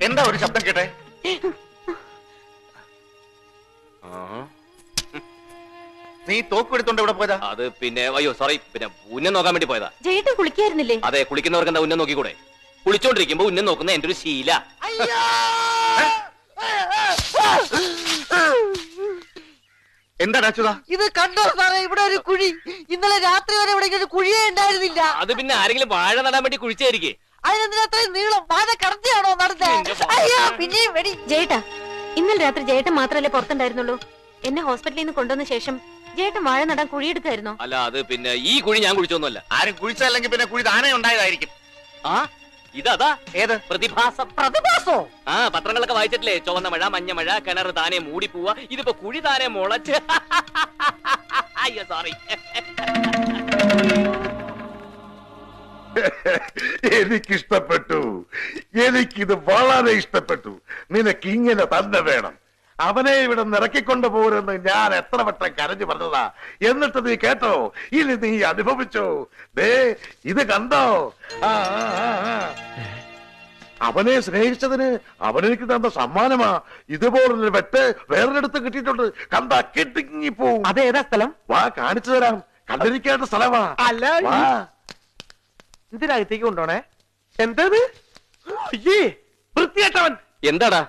എന്താ ഒരു ശബ്ദം കേട്ടെ? നീ തോക്ക് എടുത്തോണ്ട് ഇവിടെ പോയതാ? അത് പിന്നെ അയ്യോ സോറി, പിന്നെ ഉന്നം നോക്കാൻ വേണ്ടി പോയതാ. ജയേട്ടൻ കുളിക്കായിരുന്നില്ലേ? അതെ, കുളിക്കുന്നവർക്ക് എന്താ ഉന്നം നോക്കിക്കൂടെ? കുളിച്ചോണ്ടിരിക്കുമ്പോ ഉന്നം നോക്കുന്ന എന്റെ ഒരു ശീല. എന്താ അച്യുതാ ഇത് കണ്ടോ സാറേ? ഇവിടെ ഒരു കുഴി. ഇന്നലെ രാത്രി വരെ ഇവിടെ ഒരു കുഴിയേ ഉണ്ടായിരുന്നില്ല. അത് പിന്നെ ആരെങ്കിലും വാഴ നടാൻ വേണ്ടി കുഴിച്ചായിരിക്കേ. അതിനെന്തിനാ അത്രയും നീളം? വാഴ കറക്റ്റാണോ നടന്നത്? അയ്യോ, പിന്നെയും വെടി. ജയേട്ടാ, ഇന്നലെ രാത്രി ജയേട്ടൻ മാത്രല്ലേ പുറത്തുണ്ടായിരുന്നുള്ളൂ? എന്നെ ഹോസ്പിറ്റലിൽ നിന്ന് കൊണ്ടുവന്ന ശേഷം ജയേട്ടൻ വാഴ നടാൻ കുഴിയെടുക്കായിരുന്നോ? അല്ല, അത് പിന്നെ ഈ കുഴി ഞാൻ കുഴിച്ചൊന്നുമല്ല. ആരും കുഴിച്ചല്ലെങ്കിൽ പിന്നെ കുഴി താനേ ഉണ്ടായതായിരിക്കും. ആ ഇതാ ഏത് പ്രതിഭാസം? പ്രതിഭാസോ? ആ, പത്രങ്ങളൊക്കെ വായിച്ചിട്ടില്ലേ? ചുവന്ന മഴ, മഞ്ഞ മഴ, കിണർ താനെ മൂടി പോവാ. ഇതിപ്പോ കുഴി താനെ മുളച്ച്. അയ്യോ സോറി. എനിക്കിഷ്ടപ്പെട്ടു. എനിക്കിത് വളരെ ഇഷ്ടപ്പെട്ടു. നിനക്ക് ഇങ്ങനെ തന്നെ വേണം. അവനെ ഇവിടെ നിറക്കിക്കൊണ്ടു പോരെന്ന് ഞാൻ എത്ര വട്ടം കരഞ്ഞു പറഞ്ഞതാ. എന്നിട്ട് നീ കേട്ടോ? ഇനി നീ അനുഭവിച്ചോ? ദേ ഇത് കണ്ടോ? അവനെ സ്നേഹിച്ചതിന് അവനെനിക്ക് തന്ന സമ്മാനമാ. ഇതുപോലൊരു വെട്ട് വേറൊരിടത്ത് കിട്ടിയിട്ടുണ്ട്. കണ്ടാ കിട്ടിങ്ങിപ്പോവും. അതേതാ സ്ഥലം? വാ, കാണിച്ചു തരാം. കണ്ടിരിക്കേണ്ട സ്ഥലമാ. അല്ല, വാ. ഇതിനകത്തേക്ക് കൊണ്ടോണേ. എന്തത്? വൃത്തിയേട്ടവൻ. എന്താടാ?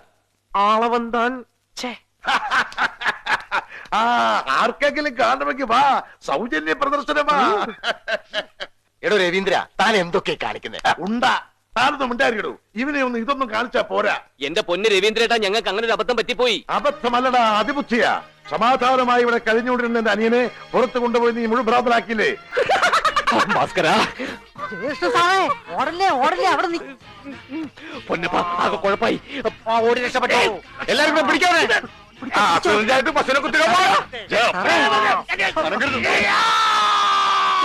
ആളവന്താൻ. ആർക്കെങ്കിലും കാണണമെങ്കിൽ വാ, സൗജന്യ പ്രദർശനമാ. എടോ രവീന്ദ്ര, താൻ എന്തൊക്കെ കാണിക്കുന്നേ? ഉണ്ടാ, താനൊന്നും ഉണ്ടായിരിക്കണു. ഇവനെ ഒന്ന് ഇതൊന്നും കാണിച്ചാ പോരാ. എന്റെ പൊന്ന് രവീന്ദ്രേട്ടാ, ഞങ്ങൾക്ക് അങ്ങനെ ഒരു അബദ്ധം പറ്റിപ്പോയി. അബദ്ധമല്ലടാ, അതിബുദ്ധിയാ. സമാധാനമായി ഇവിടെ കഴിഞ്ഞുകൊണ്ടിരുന്ന എന്റെ അനിയനെ പുറത്ത് കൊണ്ടുപോയി നീ മുഴുഭ്രാന്തനാക്കില്ലേ? ഭാസ്കരാ, സാറേ, ഓടല്ലേ ഓടല്ലേ, അവിടെ പൊന്നപ്പാ, ആകെ കുഴപ്പായി. ഓടി രക്ഷപ്പെട്ടോ? എല്ലാരും കൂടെ പിടിക്കാതെ. ബസ്സിനെ കുത്തിയോ?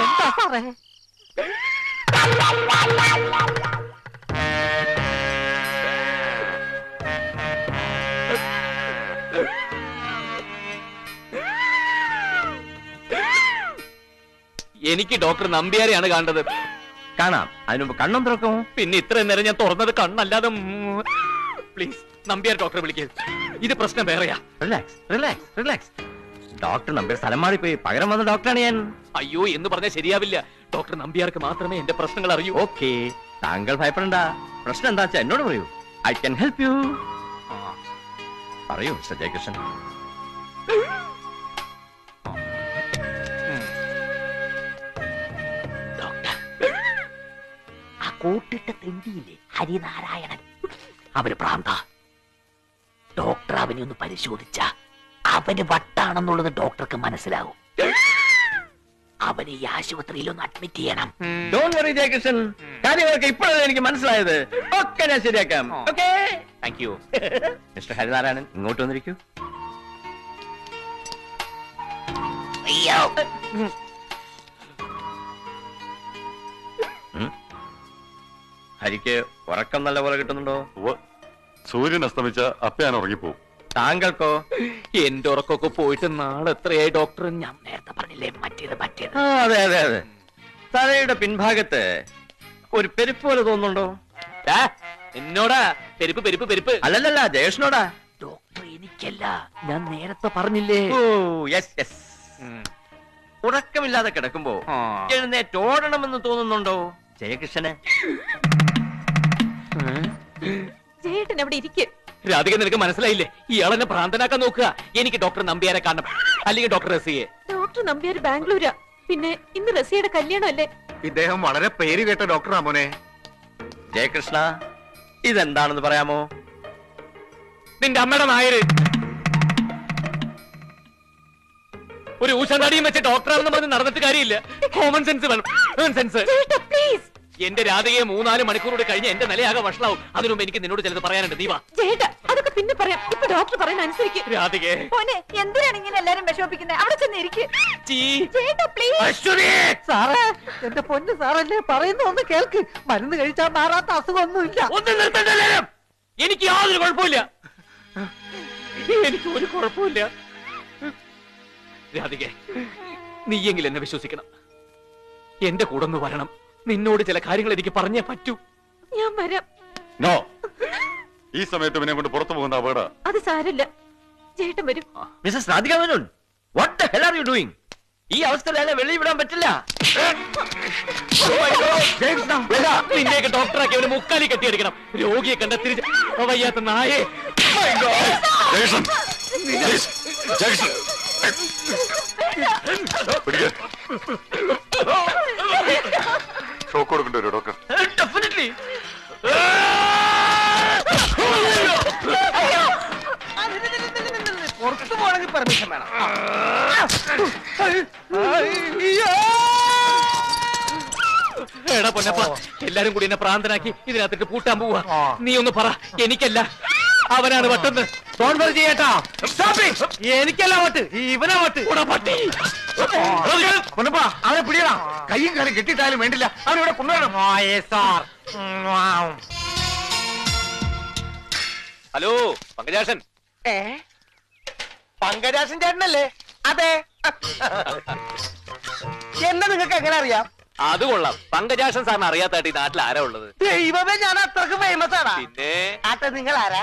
എന്താ സാറേ? എനിക്ക് ഡോക്ടർ നമ്പ്യാരെയാണ് കാണേണ്ടത്. കാണാം. അതിനുമ്പ് കണ്ണും തുറക്കും. പിന്നെ ഇത്രയും നേരം ഞാൻ തുറന്നത് കണ്ണല്ലാതെ. പ്ലീസ് നമ്പ്യാർ ഡോക്ടറെ വിളിക്കുക. ഇത് പ്രശ്നം വേറെയാ. Relax relax relax. Doctor Nambiar സ്ഥലം മാറിപ്പോയി. പകരം വന്ന ഡോക്ടറാണ് ഞാൻ. അയ്യോ, എന്ന് പറഞ്ഞാൽ ശരിയാവില്ല. ഡോക്ടർ നമ്പ്യാർക്ക് മാത്രമേ എന്റെ പ്രശ്നങ്ങൾ അറിയൂ. ഓക്കെ, താങ്കൾ ഭയപ്പെടണ്ട. പ്രശ്നം എന്താ വെച്ചാൽ എന്നോട് പറയൂ. I can help you. പറയൂ മിസ്റ്റർ ജയകൃഷ്ണൻ. കൂട്ടിട്ട തെണ്ടിയില്ലേ, ഹരിനാരായണൻ, അവന് ഭ്രാന്ത. ഡോക്ടർ അവനെ ഒന്ന് പരിശോധിച്ച അവന് വട്ടാണെന്നുള്ളത് ഡോക്ടർക്ക് മനസ്സിലാവും. അവനെ ഈ ആശുപത്രിയിലൊന്ന് അഡ്മിറ്റ് ചെയ്യണം. ഡോണ്ട് വറി ജയകൃഷ്ണൻ, കാര്യങ്ങളൊക്കെ ഇപ്പോഴാണ് എനിക്ക് മനസ്സിലായത്. ഒക്കെ ഞാൻ ശരിയാക്കാം. Okay, thank you. Mister Harinarayanan, ഇങ്ങോട്ട് വന്നിരിക്കൂ. അയ്യോ, ഹരിക്ക് ഉറക്കം നല്ല പോലെ കിട്ടുന്നുണ്ടോ? സൂര്യൻ അസ്തമിച്ച അപ്പ ഞാൻ ഉറങ്ങിപ്പോവും. താങ്കൾക്കോ? എന്റെ ഉറക്കമൊക്കെ പോയിട്ട് നാളെ എത്രയായി ഡോക്ടർ? ഞാൻ നേരത്തെ പറഞ്ഞില്ലേ, മറ്റേത്. അതെ അതെ അതെ. തലയുടെ പിൻഭാഗത്ത് ഒരു പെരുപ്പ് പോലെ തോന്നുന്നുണ്ടോ? എന്നോടാ പെരുപ്പ് പെരുപ്പ് പെരുപ്പ്? അല്ലല്ല, ജയേഷനോടാ. ഡോക്ടർ എനിക്കല്ല, ഞാൻ നേരത്തെ പറഞ്ഞില്ലേ. ഓ യെസ് യെസ്. ഉറക്കമില്ലാതെ കിടക്കുമ്പോ എഴുന്നേറ്റ് ഓടണമെന്ന് തോന്നുന്നുണ്ടോ ജയകൃഷ്ണന്? ജയേട്ടൻ അവിടെ ഇരിക്കും. രാധിക, നിനക്ക് മനസ്സിലായില്ലേ? ഇയാളെന്നെ ഭ്രാന്തനാക്കാൻ നോക്കുക. എനിക്ക് ഡോക്ടർ നമ്പ്യാരെ കാണണം, അല്ലെങ്കിൽ ഡോക്ടർ റസിയെ. ഡോക്ടർ നമ്പ്യാർ ബാംഗ്ലൂരാ. പിന്നെ ഇന്ന് റസിയുടെ കല്യാണം അല്ലേ? ഇദ്ദേഹം വളരെ പേര് കേട്ട ഡോക്ടറാ മോനെ. ജയകൃഷ്ണ, ഇതെന്താണെന്ന് പറയാമോ? നിന്റെ അമ്മയുടെ നായര് ഒരു ഊശാടിയും വെച്ച് ഡോക്ടറാണെന്ന് പറഞ്ഞ് നടന്നിട്ട് കാര്യമില്ല. കോമൺ സെൻസ് വേണം. സെൻസ്. പ്ലീസ്. എന്റെ രാധികയെ 3-4 മണിക്കൂറോട് കഴിഞ്ഞ് എന്റെ നിലയാകെ വഷളാവും. അതിനുമുമ്പ് എനിക്ക് നിന്നോട് ചിലത് പറയാനുണ്ട്. നീ വാ. ജയേട്ടാ, അതൊക്കെ പിന്നെ പറയാം. ഇപ്പൊ ഡോക്ടർ പറയുന്ന അനുസരിക്ക്. രാധികയെ എന്തിനാണ് ഇങ്ങനെ എല്ലാരും വിഷമിപ്പിക്കുന്നത്? അവിടെ ചെന്ന് ഇരിക്കും. പ്ലീസ്. സാറേ, എന്റെ പൊന്ന് സാറല്ലേ, പറയുന്ന ഒന്ന് കേൾക്ക്. മരുന്ന് കഴിച്ചാൽ മാറാത്ത അസുഖമൊന്നുമില്ല. ഒന്ന് നിർത്തണ്ടേ? എനിക്ക് യാതൊരു കുഴപ്പമില്ല. എനിക്ക് ഒരു കുഴപ്പമില്ല. രാധികെ, നീയെങ്കിലും എന്നെ വിശ്വസിക്കണം. എന്റെ കൂടെ ഒന്ന് വരണം. നിന്നോട് ചില കാര്യങ്ങൾ എനിക്ക് പറഞ്ഞേ പറ്റൂ. ഞാൻ വരാം. നോ, ഈ സമയത്ത് ഇവനെ കൊണ്ട് പുറത്തു പോകുന്ന അപകട. അത് സാരല്ല, ചേട്ടൻ വരും. Mrs Radhika Menon, what the hell are you doing? ഈ അവസ്ഥയിൽ അയാളെ വെളിയിൽ വിടാൻ പറ്റില്ല. നിന്നെയൊക്കെ ഡോക്ടറാക്കി അവന് മുക്കാലി കെട്ടിയെടുക്കണം. രോഗിയെ കണ്ട തിരിച്ച് വയ്യാത്ത നായേ. ഷോക്ക് കൊടുക്കേണ്ടി വരും ഡോക്ടർ. ഡെഫിനറ്റ്ലി. പുറത്തു പോകണമെങ്കിൽ പെർമിഷൻ വേണം. എടാ പൊന്നപ്പ, എല്ലാരും കൂടി എന്നെ പ്രാന്തനാക്കി ഇതിനകത്തിട്ട് പൂട്ടാൻ പോവാ. നീ ഒന്ന് പറ, എനിക്കല്ല അവനാണ് വട്ടെന്ന്. ചേട്ടാ എനിക്കല്ല വട്ട്, ഇവനാ വട്ട്. പട്ടി പൊന്നപ്പാ, അവനെ പിടിയടാ. കയ്യും കാലം കെട്ടിട്ടാലും വേണ്ടില്ല, അവനിവിടെ കൊണ്ടുവരണം. ഹലോ പങ്കജാഷൻ. പങ്കജാഷൻ ചേട്ടനല്ലേ? അതെ. എന്നെ നിങ്ങൾക്ക് എങ്ങനെ അറിയാം? അത് കൊള്ളാം. പങ്കജാഷൻ സാറിന് അറിയാത്തായിട്ട് ഈ നാട്ടിൽ ആരാ ഉള്ളത്? ദൈവമേ, ഞാൻ അത്രക്ക് ഫേമസ് ആണാ. പിന്നെ ആട്ടെ, നിങ്ങൾ ആരാ?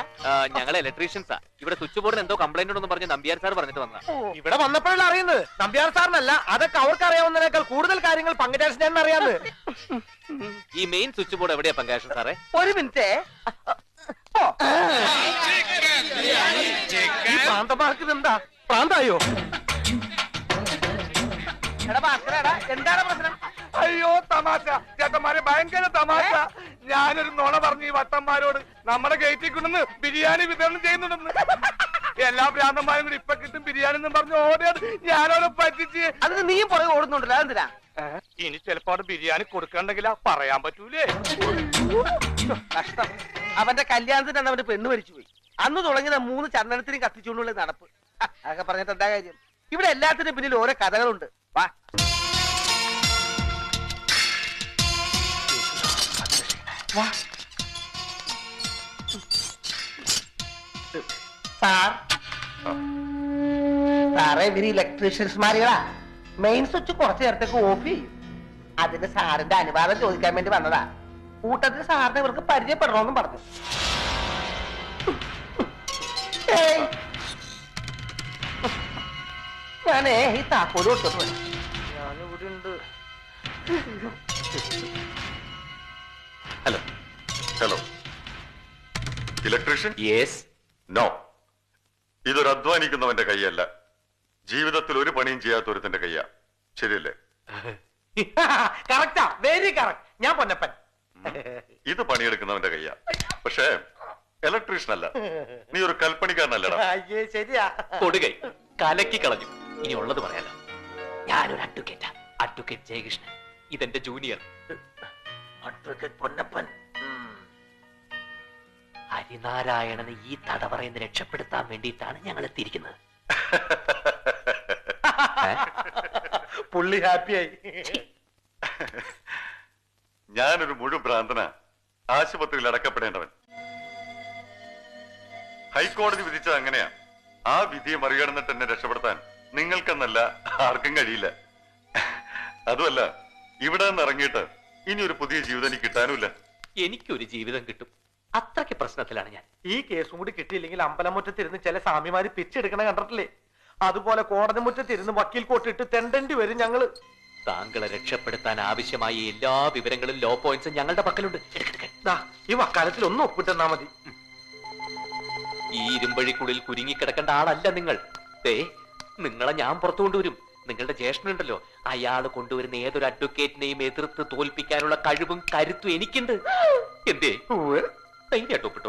ഞങ്ങൾ ഇലക്ട്രീഷ്യൻസാ. ഇവിടെ സ്വിച്ച് ബോർഡിന് എന്തോ കംപ്ലൈന്റ് ഉണ്ടെന്ന് പറഞ്ഞ് നമ്പ്യാർ സാർ പറഞ്ഞിട്ട് വന്നാ. ഇവിടെ വന്നപ്പോഴാണ് അറിയുന്നത്. നമ്പ്യാർ സാറിനല്ല, അതൊക്കെ അവർക്ക് അറിയാവുന്നതിനേക്കാൾ കൂടുതൽ കാര്യങ്ങൾ പങ്കജാഷൻ ചേട്ടൻ അറിയാന്ന്. ഈ മെയിൻ സ്വിച്ച് ബോർഡ് എവിടെയാ പങ്കജാഷൻ സാറേ? ഒരു മിനിറ്റ്. ഈ പ്രാന്തമാർക്ക് ഇതെന്താ പ്രാന്തായോ? എന്താണ് പ്രശ്നം? അയ്യോ തമാശ ചേട്ടന്മാരെ, ഭയങ്കര തമാശ. ഞാനൊരു നുണ പറഞ്ഞു ഈ വട്ടന്മാരോട്. നമ്മുടെ ഗേറ്റിൽ കൊണ്ടുവന്ന് ബിരിയാണി വിതരണം ചെയ്യുന്നുണ്ടെന്ന്. എല്ലാ ഭ്രാന്തന്മാരും കൂടി ഇപ്പൊ കിട്ടും ബിരിയാണി എന്ന് പറഞ്ഞു ഓടിയത് ഞാനോടെ പറ്റിച്ച്. അതിന് നീയും പുറകെ ഓടുന്നുണ്ടല്ലോ, അതെന്തിനാ? ഇനി ചിലപ്പോ ബിരിയാണി കൊടുക്കണ്ടെങ്കിലാ പറയാൻ പറ്റൂലേ. കഷ്ടം. അവന്റെ കല്യാണത്തിന് അവന്റെ പെണ്ണ് മരിച്ചു പോയി. അന്ന് തുടങ്ങിയ 3 ചന്ദനത്തിനും കത്തിച്ചുകൊണ്ടുള്ള നടപ്പ്. അതൊക്കെ പറഞ്ഞിട്ട് എന്താ കാര്യം? ഇവിടെ എല്ലാത്തിനും പിന്നിൽ ഓരോ കഥകളുണ്ട്. വാ. സാറേ, ഇവര് ഇലക്ട്രീഷ്യൻസ്മാരുകളാ. മെയിൻ സ്വിച്ച് കുറച്ചു നേരത്തേക്ക് ഓഫ് ചെയ്യും. അതിന് സാറിന്റെ അനുവാദം ചോദിക്കാൻ വേണ്ടി വന്നതാ. കൂട്ടത്തിൽ സാറിനെ ഇവർക്ക് പരിചയപ്പെടണമെന്നും പറഞ്ഞു. ഞാനേ ഈ താക്കോല് കൊടുത്തിട്ട് വരാം. ഞാനിവിടെ ഉണ്ട്. Hello. Hello, electrician? Yes. No, ഇതൊരു അധ്വാനിക്കുന്നവന്റെ കൈയല്ല. ജീവിതത്തിൽ ഒരു പണിയും ചെയ്യാത്ത ഒരുത്തന്റെ കയ്യാ. ശരിയല്ലേ? Correct, very correct. ഞാൻ പൊന്നപ്പൻ. ഇത് പണിയെടുക്കുന്നവന്റെ കയ്യാ. പക്ഷേ ഇലക്ട്രീഷ്യൻ അല്ല. നീ ഒരു കൽപ്പണിക്കാരനല്ലടാ. അയ്യേ, ശരിയാ. കൊടുകൈ കലക്കി കളഞ്ഞു. ഇനി ഉള്ളത് പറയാലോ. ഞാനൊരു അഡ്വക്കേറ്റാ, അഡ്വക്കേറ്റ് ജയകൃഷ്ണൻ. ഇതെന്റെ ജൂനിയർ അഡ്വക്കേറ്റ് പൊന്നപ്പൻ. ഹരിനാരായണനെ ഈ തടവറയിൽ നിന്ന് രക്ഷപ്പെടുത്താൻ വേണ്ടിയിട്ടാണ് ഞങ്ങൾ എത്തിയിരിക്കുന്നത്. പുള്ളി ഹാപ്പിയായി. ഞാനൊരു മുഴുഭ്രാന്തനാ, ആശുപത്രിയിൽ അടക്കപ്പെടേണ്ടവൻ. ഹൈക്കോടതി വിധിച്ചത് അങ്ങനെയാ. ആ വിധിയെ മറികടന്നിട്ട് എന്നെ രക്ഷപ്പെടുത്താൻ നിങ്ങൾക്കെന്നല്ല ആർക്കും കഴിയില്ല. അതുമല്ല, ഇവിടെ നിന്ന് ഇറങ്ങിയിട്ട് ഇനി ഒരു പുതിയ ജീവിതം എനിക്ക് കിട്ടാനുമില്ല. എനിക്കൊരു ജീവിതം കിട്ടും, അത്രയ്ക്ക് പ്രശ്നത്തിലാണ് ഞാൻ. ഈ കേസും കൂടി കിട്ടിയില്ലെങ്കിൽ അമ്പലമുറ്റത്തിരുന്ന് ചില സ്വാമിമാര് പിച്ചെടുക്കണ കണ്ടിട്ടില്ലേ? അതുപോലെ കോടതി മുറ്റത്തിരുന്ന് വക്കീൽ കോട്ടിട്ട് തെണ്ടേണ്ടി വരും ഞങ്ങള്. താങ്കളെ രക്ഷപ്പെടുത്താൻ ആവശ്യമായ എല്ലാ വിവരങ്ങളും ലോ പോയിന്റ്സും ഞങ്ങളുടെ പക്കലുണ്ട്. ഈ വക്കാലത്തിൽ ഒന്ന് ഒപ്പിട്ടെന്നാ മതി. ഈ ഇരുമ്പഴിക്കുള്ളിൽ കുരുങ്ങിക്കിടക്കേണ്ട ആളല്ല നിങ്ങൾ. നിങ്ങളെ ഞാൻ പുറത്തു കൊണ്ടുവരും. നിങ്ങളുടെ ജ്യേഷ്ഠനുണ്ടല്ലോ, അയാൾ കൊണ്ടുവരുന്ന ഏതൊരു അഡ്വക്കേറ്റിനെയും എതിർത്ത് തോൽപ്പിക്കാനുള്ള കഴിവും കരുത്തും എനിക്കുണ്ട്. എന്തേ ധൈര്യമായിട്ട് ഒപ്പിടും.